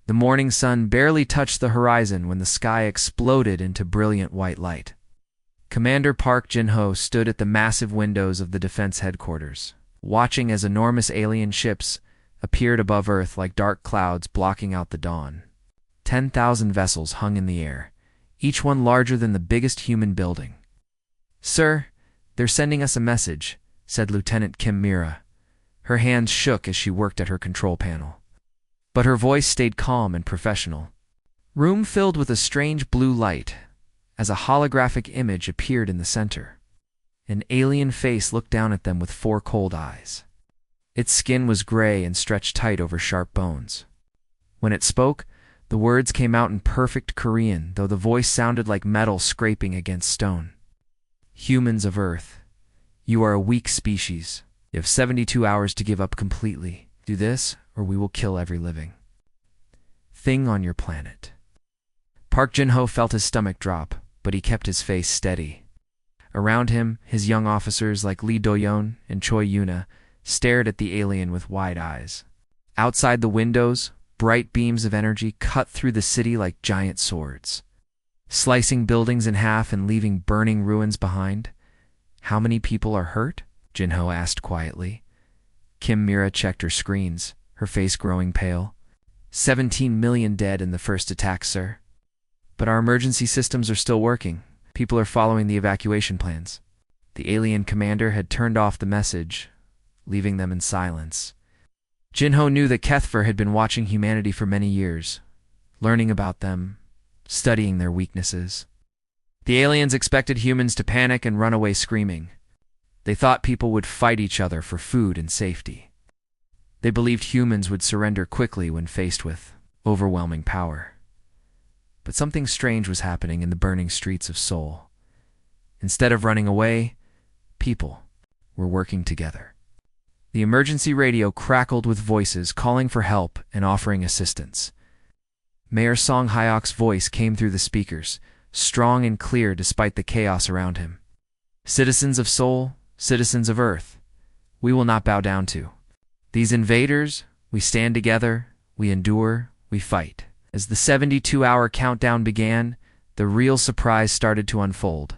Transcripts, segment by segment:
The morning sun barely touched the horizon when the sky exploded into brilliant white light. Commander Park Jin-ho stood at the massive windows of the defense headquarters, watching as enormous alien ships appeared above Earth like dark clouds blocking out the dawn. 10,000 vessels hung in the air, each one larger than the biggest human building. "Sir, they're sending us a message," said Lieutenant Kim Mira. Her hands shook as she worked at her control panel, but her voice stayed calm and professional. Room filled with a strange blue light as a holographic image appeared in the center. An alien face looked down at them with 4 cold eyes. Its skin was gray and stretched tight over sharp bones. When it spoke, the words came out in perfect Korean, though the voice sounded like metal scraping against stone. "Humans of Earth, you are a weak species. You have 72 hours to give up completely. Do this, or we will kill every living thing on your planet." Park Jin-ho felt his stomach drop, but he kept his face steady. Around him, his young officers like Lee Do-yeon and Choi Yuna stared at the alien with wide eyes. Outside the windows, bright beams of energy cut through the city like giant swords, slicing buildings in half and leaving burning ruins behind. "How many people are hurt?" Jin-ho asked quietly. Kim Mira checked her screens, her face growing pale. 17 million dead in the first attack, sir. But our emergency systems are still working. People are following the evacuation plans." The alien commander had turned off the message, leaving them in silence. Jin-ho knew that Kethfer had been watching humanity for many years, learning about them, studying their weaknesses. The aliens expected humans to panic and run away screaming. They thought people would fight each other for food and safety. They believed humans would surrender quickly when faced with overwhelming power. But something strange was happening in the burning streets of Seoul. Instead of running away, people were working together. The emergency radio crackled with voices calling for help and offering assistance. Mayor Song Hyok's voice came through the speakers, strong and clear despite the chaos around him. "Citizens of Seoul, citizens of Earth, we will not bow down to these invaders. We stand together, we endure, we fight." As the 72-hour countdown began, the real surprise started to unfold.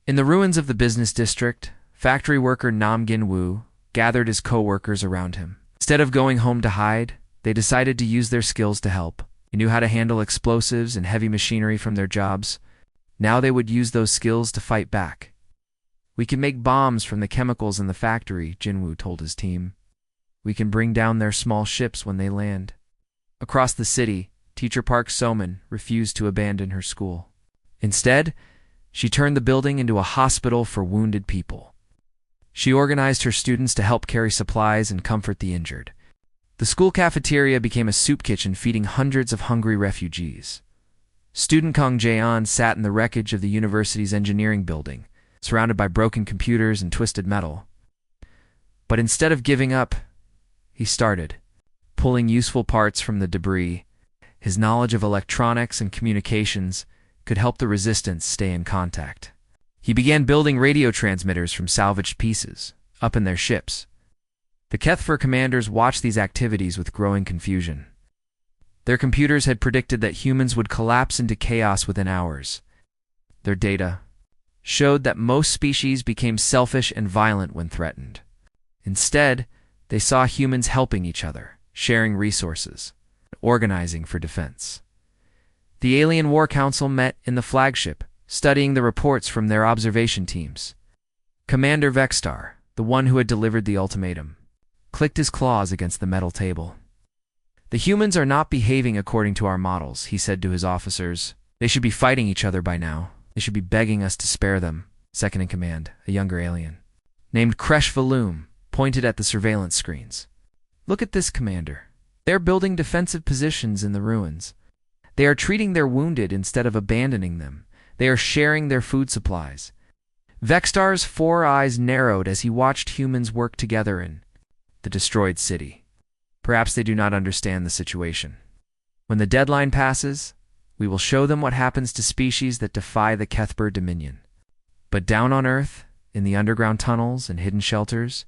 In the ruins of the business district, factory worker Nam Gin-woo gathered his co-workers around him. Instead of going home to hide, they decided to use their skills to help. They knew how to handle explosives and heavy machinery from their jobs. Now they would use those skills to fight back. "We can make bombs from the chemicals in the factory," Jin-woo told his team. "We can bring down their small ships when they land." Across the city, Teacher Park So-min refused to abandon her school. Instead, she turned the building into a hospital for wounded people. She organized her students to help carry supplies and comfort the injured. The school cafeteria became a soup kitchen feeding hundreds of hungry refugees. Student Kang Jae-on sat in the wreckage of the university's engineering building, surrounded by broken computers and twisted metal. But instead of giving up, he started, pulling useful parts from the debris. His knowledge of electronics and communications could help the resistance stay in contact. He began building radio transmitters from salvaged pieces, up in their ships. The Kethfer commanders watched these activities with growing confusion. Their computers had predicted that humans would collapse into chaos within hours. Their data showed that most species became selfish and violent when threatened. Instead, they saw humans helping each other, sharing resources, organizing for defense. The Alien War Council met in the flagship, studying the reports from their observation teams. Commander Vexstar, the one who had delivered the ultimatum, clicked his claws against the metal table. "The humans are not behaving according to our models," he said to his officers. "They should be fighting each other by now. They should be begging us to spare them." Second in command, a younger alien, named Kresh Valoom, pointed at the surveillance screens. "Look at this, Commander. They're building defensive positions in the ruins. They are treating their wounded instead of abandoning them. They are sharing their food supplies." Vexstar's 4 eyes narrowed as he watched humans work together in the destroyed city. "Perhaps they do not understand the situation. When the deadline passes, we will show them what happens to species that defy the Kethber dominion." But down on Earth, in the underground tunnels and hidden shelters,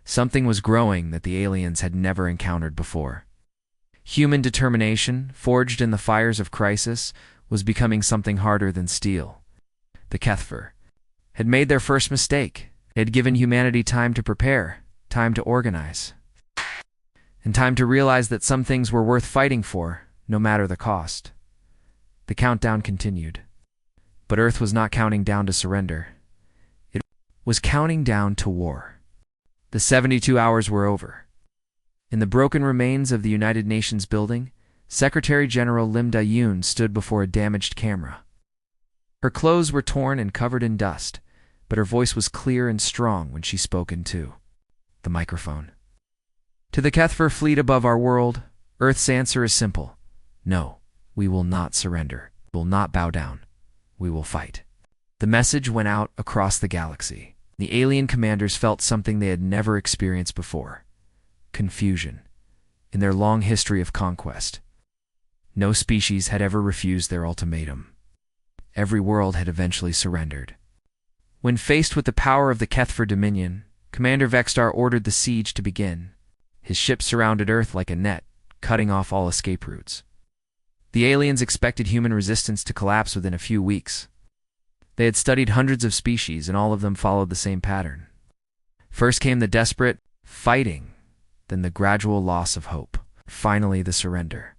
something was growing that the aliens had never encountered before. Human determination, forged in the fires of crisis, was becoming something harder than steel. The HFY had made their first mistake. They had given humanity time to prepare, time to organize, and time to realize that some things were worth fighting for, no matter the cost. The countdown continued. But Earth was not counting down to surrender. It was counting down to war. The 72 hours were over. In the broken remains of the United Nations building, Secretary General Lim Da-yoon stood before a damaged camera. Her clothes were torn and covered in dust, but her voice was clear and strong when she spoke into the microphone. To the HFY fleet above our world, Earth's answer is simple. No, we will not surrender. We will not bow down. We will fight. The message went out across the galaxy. The alien commanders felt something they had never experienced before. Confusion. In their long history of conquest, no species had ever refused their ultimatum. Every world had eventually surrendered. When faced with the power of the HFY Dominion, Commander Vextar ordered the siege to begin. His ship surrounded Earth like a net, cutting off all escape routes. The aliens expected human resistance to collapse within a few weeks. They had studied hundreds of species, and all of them followed the same pattern. First came the desperate fighting, then the gradual loss of hope, finally the surrender.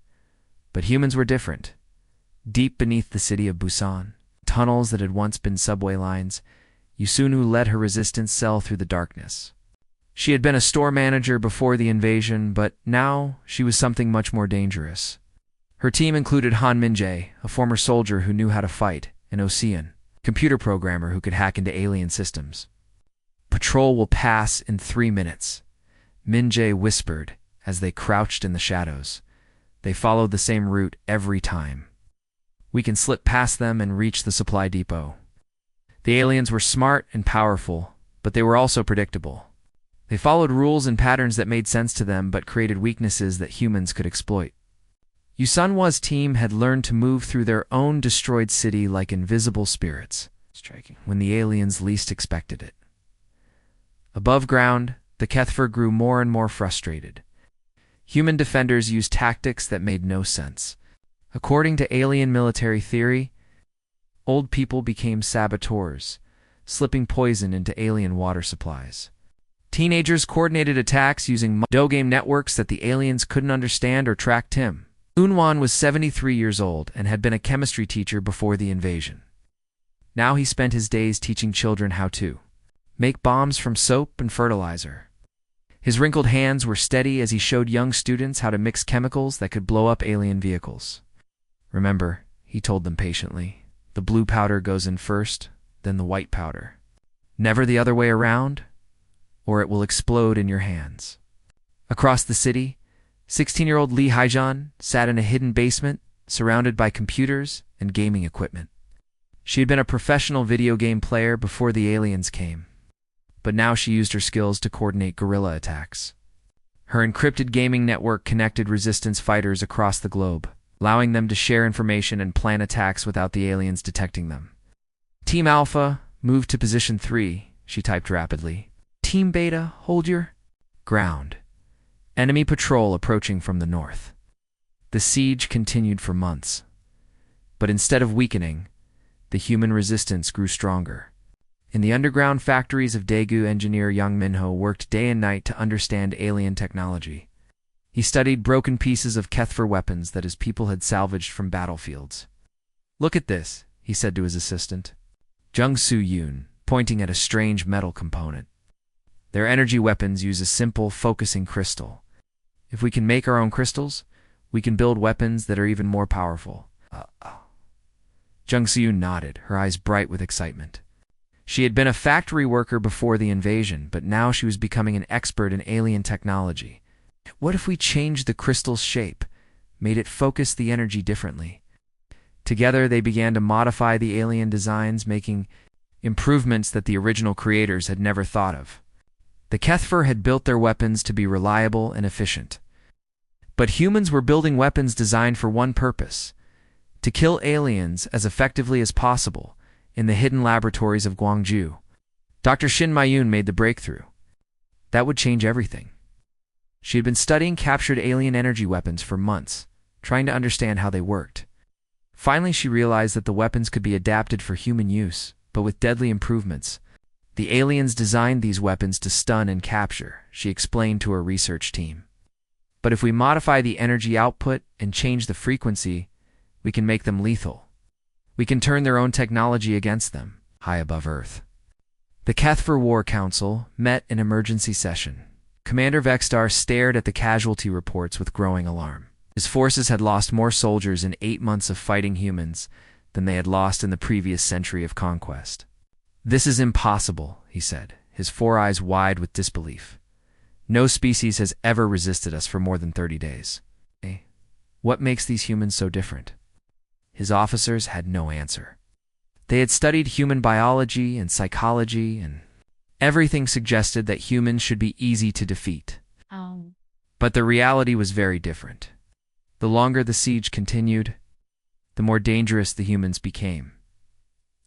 But humans were different. Deep beneath the city of Busan, tunnels that had once been subway lines, Yusunu led her resistance cell through the darkness. She had been a store manager before the invasion, but now she was something much more dangerous. Her team included Han Min-jae, a former soldier who knew how to fight, and Ocean, computer programmer who could hack into alien systems. Patrol will pass in 3 minutes, Min-jae whispered as they crouched in the shadows. They followed the same route every time. We can slip past them and reach the supply depot. The aliens were smart and powerful, but they were also predictable. They followed rules and patterns that made sense to them but created weaknesses that humans could exploit. Yusunwa's team had learned to move through their own destroyed city like invisible spirits, striking when the aliens least expected it. Above ground, the HFY grew more and more frustrated. Human defenders used tactics that made no sense. According to alien military theory, old people became saboteurs, slipping poison into alien water supplies. Teenagers coordinated attacks using video game networks that the aliens couldn't understand or track Tim. Unwan was 73 years old and had been a chemistry teacher before the invasion. Now he spent his days teaching children how to make bombs from soap and fertilizer. His wrinkled hands were steady as he showed young students how to mix chemicals that could blow up alien vehicles. Remember, he told them patiently, the blue powder goes in first, then the white powder. Never the other way around, or it will explode in your hands. Across the city, 16-year-old Lee Haijan sat in a hidden basement, surrounded by computers and gaming equipment. She had been a professional video game player before the aliens came, but now she used her skills to coordinate guerrilla attacks. Her encrypted gaming network connected resistance fighters across the globe, allowing them to share information and plan attacks without the aliens detecting them. Team Alpha, move to position 3, she typed rapidly. Team Beta, hold your ground. Enemy patrol approaching from the north. The siege continued for months. But instead of weakening, the human resistance grew stronger. In the underground factories of Daegu, engineer Yang Minho worked day and night to understand alien technology. He studied broken pieces of HFY weapons that his people had salvaged from battlefields. Look at this, he said to his assistant, Jung Soo-yoon, pointing at a strange metal component. Their energy weapons use a simple, focusing crystal. If we can make our own crystals, we can build weapons that are even more powerful. Jung Soo-yoon nodded, her eyes bright with excitement. She had been a factory worker before the invasion, but now she was becoming an expert in alien technology. What if we changed the crystal's shape, made it focus the energy differently? Together, they began to modify the alien designs, making improvements that the original creators had never thought of. The HFY had built their weapons to be reliable and efficient. But humans were building weapons designed for one purpose: to kill aliens as effectively as possible in the hidden laboratories of Gwangju. Dr. Shin Mayun made the breakthrough. That would change everything. She had been studying captured alien energy weapons for months, trying to understand how they worked. Finally, she realized that the weapons could be adapted for human use, but with deadly improvements. The aliens designed these weapons to stun and capture, she explained to her research team. But if we modify the energy output and change the frequency, we can make them lethal. We can turn their own technology against them, high above Earth. The HFY War Council met in emergency session. Commander Vexstar stared at the casualty reports with growing alarm. His forces had lost more soldiers in 8 months of fighting humans than they had lost in the previous century of conquest. "This is impossible," he said, his 4 eyes wide with disbelief. "No species has ever resisted us for more than 30 days. What makes these humans so different?" His officers had no answer. They had studied human biology and psychology, and everything suggested that humans should be easy to defeat. But the reality was very different. The longer the siege continued, the more dangerous the humans became.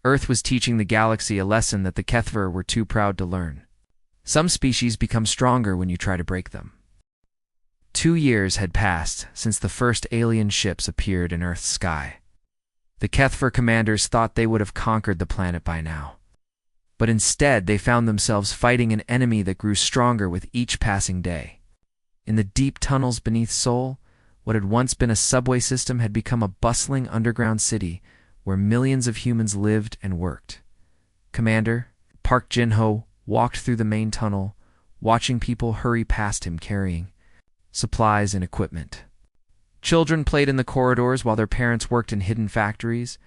Earth was teaching the galaxy a lesson that the HFY were too proud to learn. Some species become stronger when you try to break them. 2 years had passed since the first alien ships appeared in Earth's sky. The HFY commanders thought they would have conquered the planet by now. But instead, they found themselves fighting an enemy that grew stronger with each passing day. In the deep tunnels beneath Seoul, what had once been a subway system had become a bustling underground city where millions of humans lived and worked. Commander Park Jin-ho walked through the main tunnel, watching people hurry past him carrying supplies and equipment. Children played in the corridors while their parents worked in hidden factories.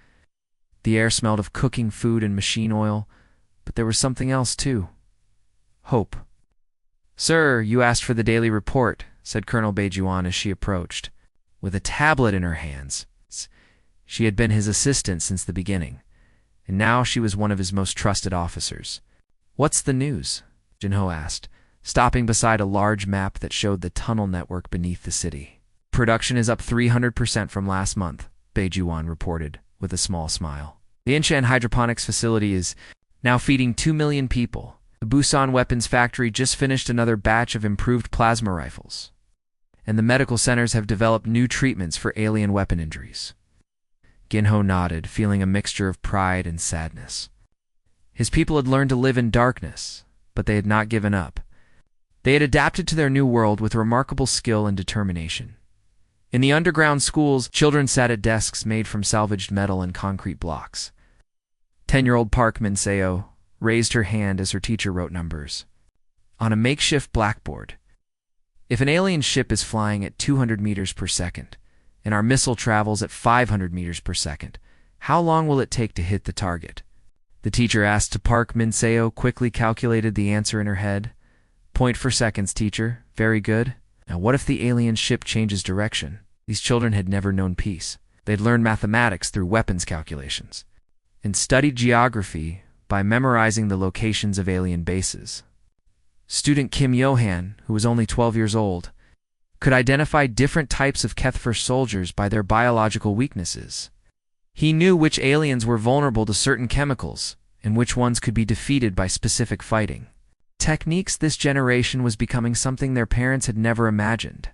The air smelled of cooking food and machine oil, but there was something else too. Hope. "Sir, you asked for the daily report," said Colonel Beijuan as she approached, with a tablet in her hands. She had been his assistant since the beginning, and now she was one of his most trusted officers. "What's the news?" Jinho asked, stopping beside a large map that showed the tunnel network beneath the city. "Production is up 300% from last month," Beijuan reported, with a small smile. "The Inshan hydroponics facility is now feeding 2 million people. The Busan Weapons Factory just finished another batch of improved plasma rifles. And the medical centers have developed new treatments for alien weapon injuries." Ginho nodded, feeling a mixture of pride and sadness. His people had learned to live in darkness, but they had not given up. They had adapted to their new world with remarkable skill and determination. In the underground schools, children sat at desks made from salvaged metal and concrete blocks. 10-year-old Park Min-seo raised her hand as her teacher wrote numbers on a makeshift blackboard. "If an alien ship is flying at 200 meters per second, and our missile travels at 500 meters per second, how long will it take to hit the target?" The teacher asked to Park Min-seo, quickly calculated the answer in her head. "0.4 seconds, teacher. Very good. Now what if the alien ship changes direction?" These children had never known peace. They'd learned mathematics through weapons calculations, and studied geography by memorizing the locations of alien bases. Student Kim Yohan, who was only 12 years old, could identify different types of HFY soldiers by their biological weaknesses. He knew which aliens were vulnerable to certain chemicals, and which ones could be defeated by specific fighting. Techniques this generation was becoming something their parents had never imagined.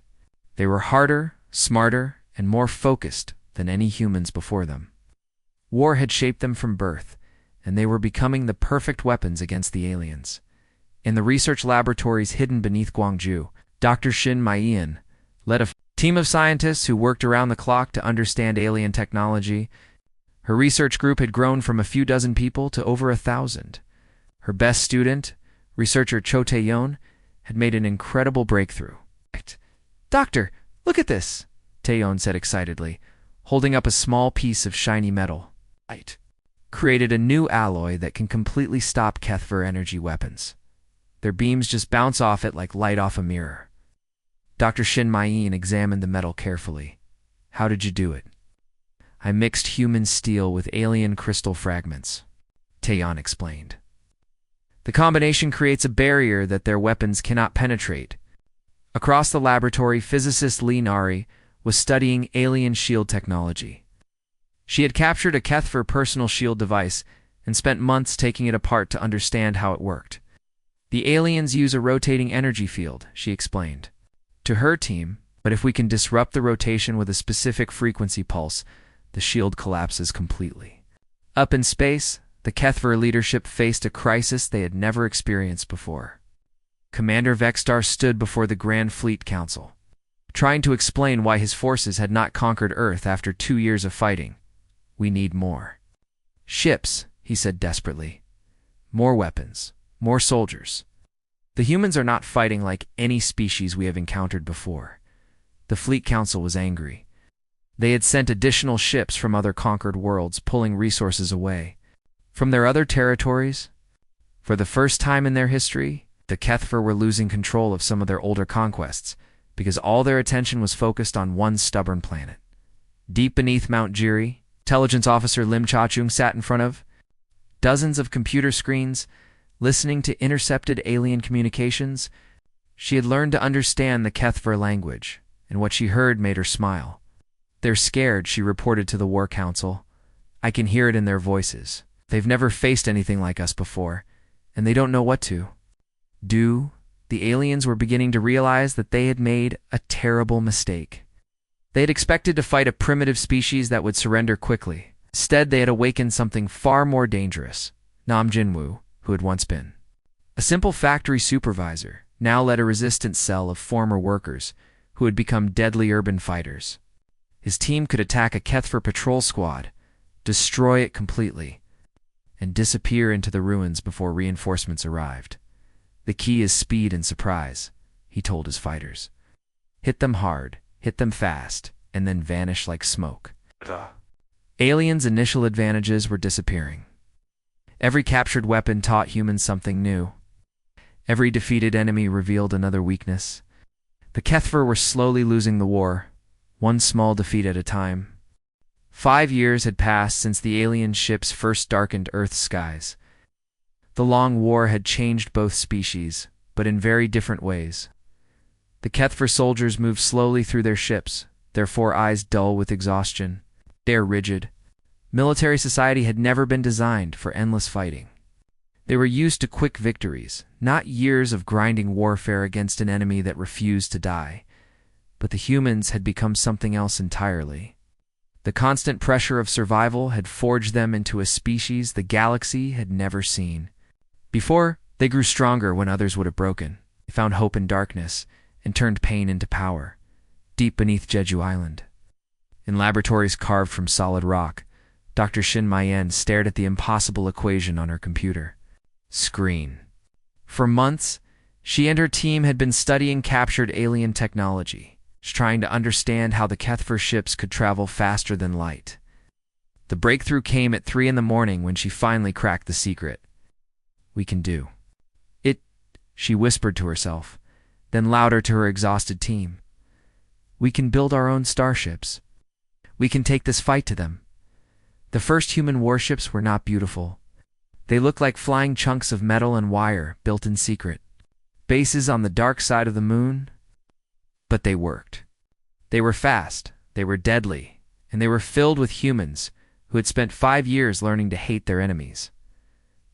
They were harder, smarter, and more focused than any humans before them. War had shaped them from birth, and they were becoming the perfect weapons against the aliens. In the research laboratories hidden beneath Gwangju, Dr. Shin Maiyan led a team of scientists who worked around the clock to understand alien technology. Her research group had grown from a few dozen people to over 1,000. Her best student, researcher Cho Taeyeon, had made an incredible breakthrough. "Doctor, look at this," Taeyeon said excitedly, holding up a small piece of shiny metal. "It created a new alloy that can completely stop HFY energy weapons. Their beams just bounce off it like light off a mirror." Dr. Shin Maiyan examined the metal carefully. "How did you do it?" "I mixed human steel with alien crystal fragments," Taeyeon explained. "The combination creates a barrier that their weapons cannot penetrate." Across the laboratory, physicist Lee Nari was studying alien shield technology. She had captured a HFY personal shield device and spent months taking it apart to understand how it worked. "The aliens use a rotating energy field," she explained. to her team, but if we can disrupt the rotation with a specific frequency pulse, the shield collapses completely. Up in space, the Kethver leadership faced a crisis they had never experienced before. Commander Vexstar stood before the Grand Fleet Council, trying to explain why his forces had not conquered Earth after 2 years of fighting. "We need more ships," he said desperately. "More weapons, more soldiers. The humans are not fighting like any species we have encountered before." The Fleet Council was angry. They had sent additional ships from other conquered worlds, pulling resources away from their other territories. For the first time in their history, the Kethver were losing control of some of their older conquests, because all their attention was focused on one stubborn planet. Deep beneath Mount Jiri, Intelligence Officer Lim Cha-chung sat in front of dozens of computer screens, listening to intercepted alien communications. She had learned to understand the Kethver language, and what she heard made her smile. "They're scared," she reported to the War Council. "I can hear it in their voices. They've never faced anything like us before, and they don't know what to do." The aliens were beginning to realize that they had made a terrible mistake. They had expected to fight a primitive species that would surrender quickly. Instead, they had awakened something far more dangerous. Nam Jinwoo, who had once been a simple factory supervisor, now led a resistance cell of former workers who had become deadly urban fighters. His team could attack a Kethver patrol squad, destroy it completely, and disappear into the ruins before reinforcements arrived. "The key is speed and surprise," he told his fighters. "Hit them hard, hit them fast, and then vanish like smoke." Aliens' initial advantages were disappearing. Every captured weapon taught humans something new. Every defeated enemy revealed another weakness. The Kethver were slowly losing the war, one small defeat at a time. 5 years had passed since the alien ships first darkened Earth's skies. The long war had changed both species, but in very different ways. The Kethver soldiers moved slowly through their ships, their 4 eyes dull with exhaustion, their rigid. Military society had never been designed for endless fighting. They were used to quick victories, not years of grinding warfare against an enemy that refused to die. But the humans had become something else entirely. The constant pressure of survival had forged them into a species the galaxy had never seen. Before, they grew stronger when others would have broken. They found hope in darkness and turned pain into power, deep beneath Jeju Island. In laboratories carved from solid rock, Dr. Shin Mayen stared at the impossible equation on her computer screen. For months, she and her team had been studying captured alien technology, trying to understand how the Kethver ships could travel faster than light. The breakthrough came at 3 in the morning when she finally cracked the secret. "We can do it," she whispered to herself, then louder to her exhausted team. "We can build our own starships. We can take this fight to them." The first human warships were not beautiful. They looked like flying chunks of metal and wire built in secret. Bases on the dark side of the moon. But they worked. They were fast, they were deadly, and they were filled with humans who had spent 5 years learning to hate their enemies.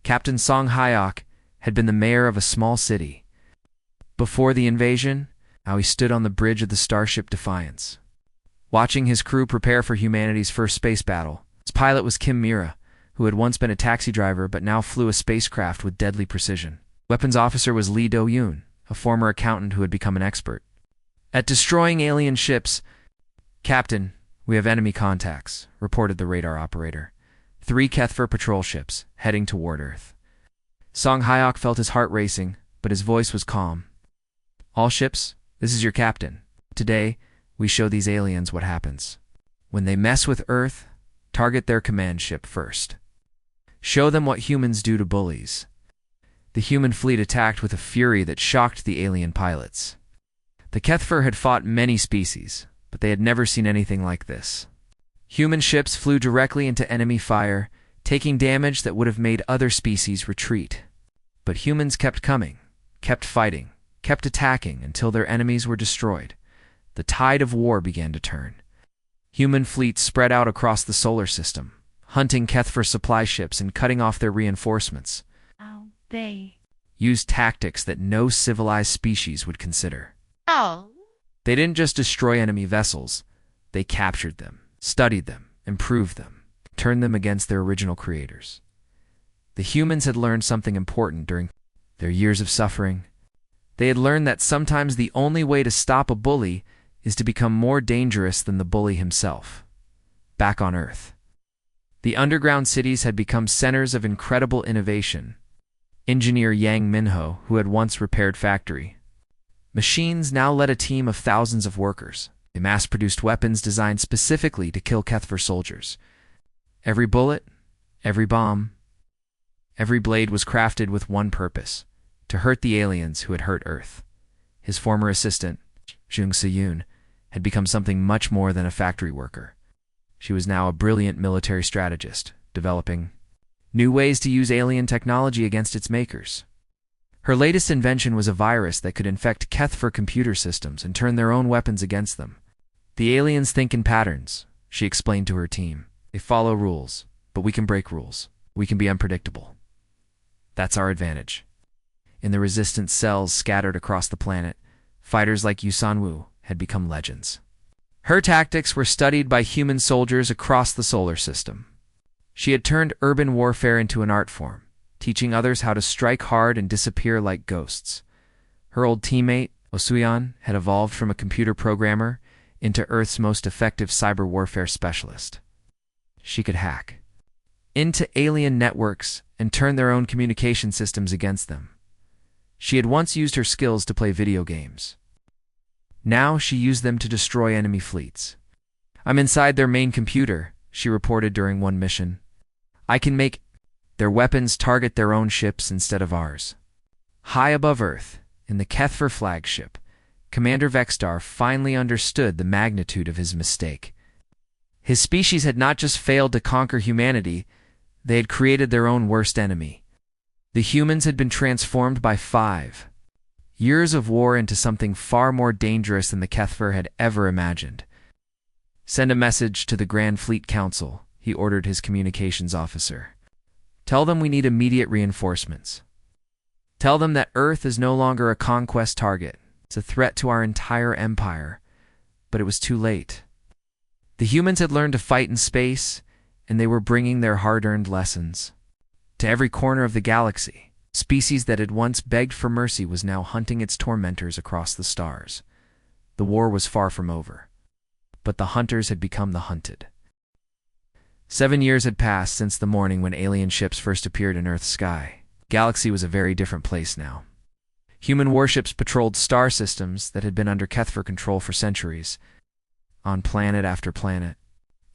Captain Song Hyok had been the mayor of a small city. Before the invasion, how he stood on the bridge of the starship Defiance, watching his crew prepare for humanity's first space battle. His pilot was Kim Mira, who had once been a taxi driver but now flew a spacecraft with deadly precision. Weapons officer was Lee Do-yoon, a former accountant who had become an expert at destroying alien ships. "Captain, we have enemy contacts," reported the radar operator. 3 Kethver patrol ships, heading toward Earth. Song Hyok felt his heart racing, but his voice was calm. "All ships, this is your captain. Today, we show these aliens what happens when they mess with Earth. Target their command ship first. Show them what humans do to bullies." The human fleet attacked with a fury that shocked the alien pilots. The Kethver had fought many species, but they had never seen anything like this. Human ships flew directly into enemy fire, taking damage that would have made other species retreat. But humans kept coming, kept fighting, kept attacking until their enemies were destroyed. The tide of war began to turn. Human fleets spread out across the solar system, hunting Kethver supply ships and cutting off their reinforcements. They used tactics that no civilized species would consider. They didn't just destroy enemy vessels, they captured them, studied them, improved them, turned them against their original creators. The humans had learned something important during their years of suffering. They had learned that sometimes the only way to stop a bully is to become more dangerous than the bully himself. Back on Earth, the underground cities had become centers of incredible innovation. Engineer Yang Minho, who had once repaired factory machines, now led a team of thousands of workers. They mass-produced weapons designed specifically to kill Kethver soldiers. Every bullet, every bomb, every blade was crafted with one purpose: to hurt the aliens who had hurt Earth. His former assistant, Jung Se-yoon, had become something much more than a factory worker. She was now a brilliant military strategist, developing new ways to use alien technology against its makers. Her latest invention was a virus that could infect Kethver computer systems and turn their own weapons against them. The aliens think in patterns, she explained to her team. They follow rules, but we can break rules. We can be unpredictable. That's our advantage. In the resistance cells scattered across the planet, fighters like Yu San-woo had become legends. Her tactics were studied by human soldiers across the solar system. She had turned urban warfare into an art form, teaching others how to strike hard and disappear like ghosts. Her old teammate, Osuyan, had evolved from a computer programmer into Earth's most effective cyber warfare specialist. She could hack into alien networks and turn their own communication systems against them. She had once used her skills to play video games. Now she used them to destroy enemy fleets. "I'm inside their main computer," she reported during one mission. "I can make their weapons target their own ships instead of ours." High above Earth, in the Kethver flagship, Commander Vexstar finally understood the magnitude of his mistake. His species had not just failed to conquer humanity, they had created their own worst enemy. The humans had been transformed by 5 years of war into something far more dangerous than the Kethver had ever imagined. "Send a message to the Grand Fleet Council," he ordered his communications officer. "Tell them we need immediate reinforcements. Tell them that Earth is no longer a conquest target. It's a threat to our entire empire." But it was too late. The humans had learned to fight in space, and they were bringing their hard-earned lessons to every corner of the galaxy. Species that had once begged for mercy was now hunting its tormentors across the stars. The war was far from over, but the hunters had become the hunted. 7 years had passed since the morning when alien ships first appeared in Earth's sky. The galaxy was a very different place now. Human warships patrolled star systems that had been under Kethver control for centuries. On planet after planet,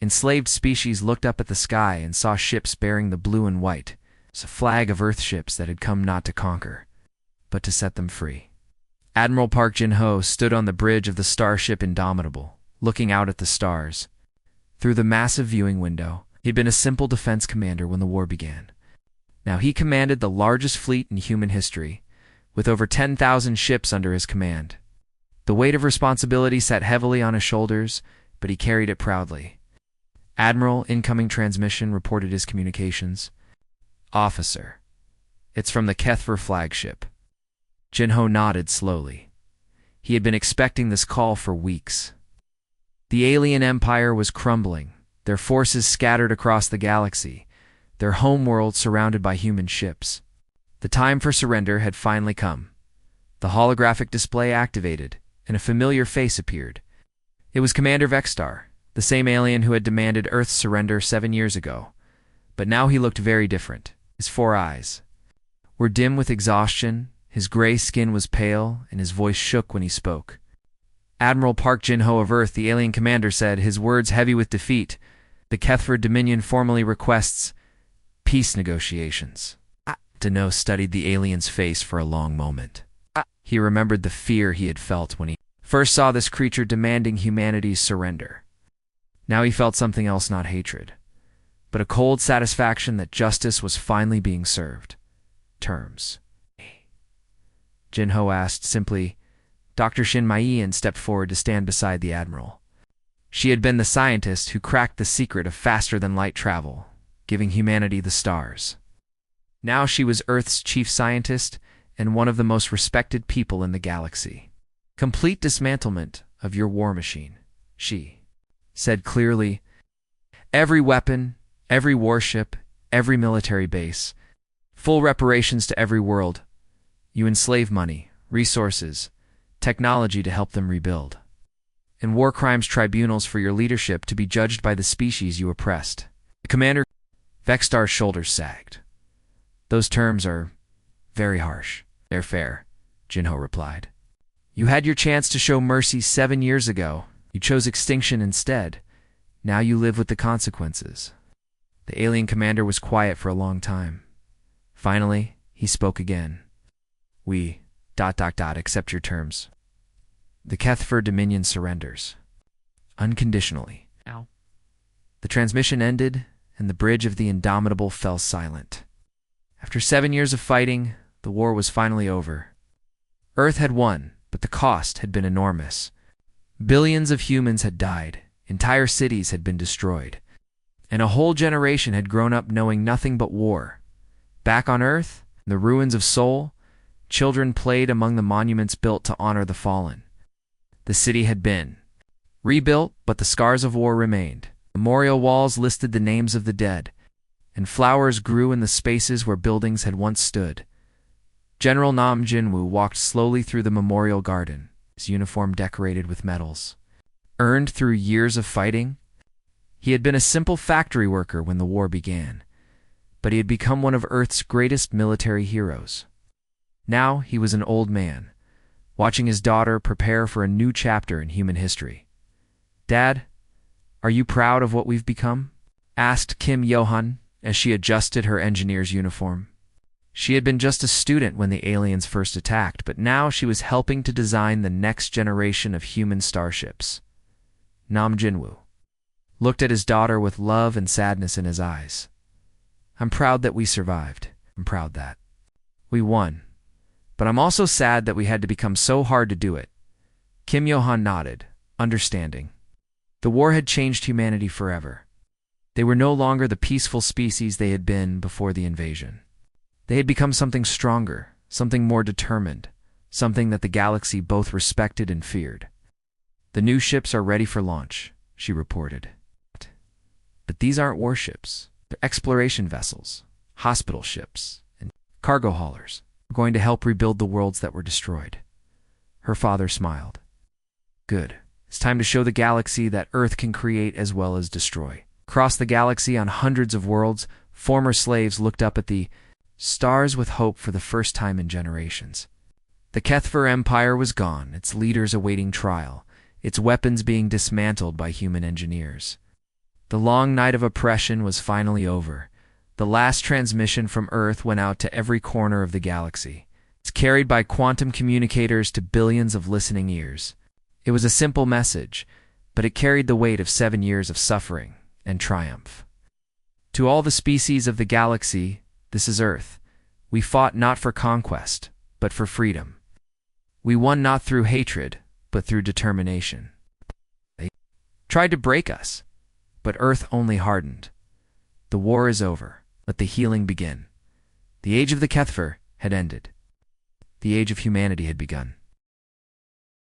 enslaved species looked up at the sky and saw ships bearing the blue and white. It was a flag of Earth ships that had come not to conquer, but to set them free. Admiral Park Jin-ho stood on the bridge of the starship Indomitable, looking out at the stars. Through the massive viewing window, he'd been a simple defense commander when the war began. Now he commanded the largest fleet in human history, with over 10,000 ships under his command. The weight of responsibility sat heavily on his shoulders, but he carried it proudly. "Admiral, incoming transmission," reported his communications. "Officer, it's from the Kethver flagship." Jin-ho nodded slowly. He had been expecting this call for weeks. The alien empire was crumbling, their forces scattered across the galaxy, their homeworld surrounded by human ships. The time for surrender had finally come. The holographic display activated, and a familiar face appeared. It was Commander Vexstar, the same alien who had demanded Earth's surrender 7 years ago. But now he looked very different. His 4 eyes were dim with exhaustion, his gray skin was pale, and his voice shook when he spoke. "Admiral Park Jin-ho of Earth," the alien commander said, his words heavy with defeat. "The Kethver Dominion formally requests peace negotiations." Dano studied the alien's face for a long moment. He remembered the fear he had felt when he first saw this creature demanding humanity's surrender. Now he felt something else, not hatred, but a cold satisfaction that justice was finally being served. "Terms?" Jin-ho asked simply. Dr. Shin Mai-en stepped forward to stand beside the admiral. She had been the scientist who cracked the secret of faster-than-light travel, giving humanity the stars. Now she was Earth's chief scientist and one of the most respected people in the galaxy. Complete dismantlement of your war machine, she said clearly. Every weapon, every warship, every military base, full reparations to every world. You enslave money, resources, technology to help them rebuild. And war crimes tribunals for your leadership to be judged by the species you oppressed. The commander, Vextar's shoulders sagged. Those terms are very harsh. They're fair, Jinho replied. You had your chance to show mercy 7 years ago. You chose extinction instead. Now you live with the consequences. The alien commander was quiet for a long time. Finally, he spoke again. We, accept your terms. The Kethfer Dominion surrenders. Unconditionally. Ow. The transmission ended, and the bridge of the Indomitable fell silent. After 7 years of fighting, the war was finally over. Earth had won, but the cost had been enormous. Billions of humans had died, entire cities had been destroyed, and a whole generation had grown up knowing nothing but war. Back on Earth, in the ruins of Sol, children played among the monuments built to honor the fallen. The city had been rebuilt, but the scars of war remained. Memorial walls listed the names of the dead, and flowers grew in the spaces where buildings had once stood. General Nam Jinwoo walked slowly through the memorial garden, his uniform decorated with medals. Earned through years of fighting, he had been a simple factory worker when the war began, but he had become one of Earth's greatest military heroes. Now he was an old man, watching his daughter prepare for a new chapter in human history. Dad, are you proud of what we've become? Asked Kim Yohan as she adjusted her engineer's uniform. She had been just a student when the aliens first attacked, but now she was helping to design the next generation of human starships. Nam Jinwoo looked at his daughter with love and sadness in his eyes. I'm proud that we survived. I'm proud that we won. But I'm also sad that we had to become so hard to do it. Kim Yohan nodded, understanding. The war had changed humanity forever. They were no longer the peaceful species they had been before the invasion. They had become something stronger, something more determined, something that the galaxy both respected and feared. The new ships are ready for launch, she reported. But these aren't warships. They're exploration vessels, hospital ships, and cargo haulers. We're going to help rebuild the worlds that were destroyed. Her father smiled. Good. It's time to show the galaxy that Earth can create as well as destroy. Across the galaxy on hundreds of worlds, former slaves looked up at the stars with hope for the first time in generations. The Kethfer Empire was gone, its leaders awaiting trial, its weapons being dismantled by human engineers. The long night of oppression was finally over. The last transmission from Earth went out to every corner of the galaxy. It's carried by quantum communicators to billions of listening ears. It was a simple message, but it carried the weight of 7 years of suffering and triumph. To all the species of the galaxy, this is Earth. We fought not for conquest, but for freedom. We won not through hatred, but through determination. They tried to break us, but Earth only hardened. The war is over. Let the healing begin. The age of the Kethfer had ended. The age of humanity had begun.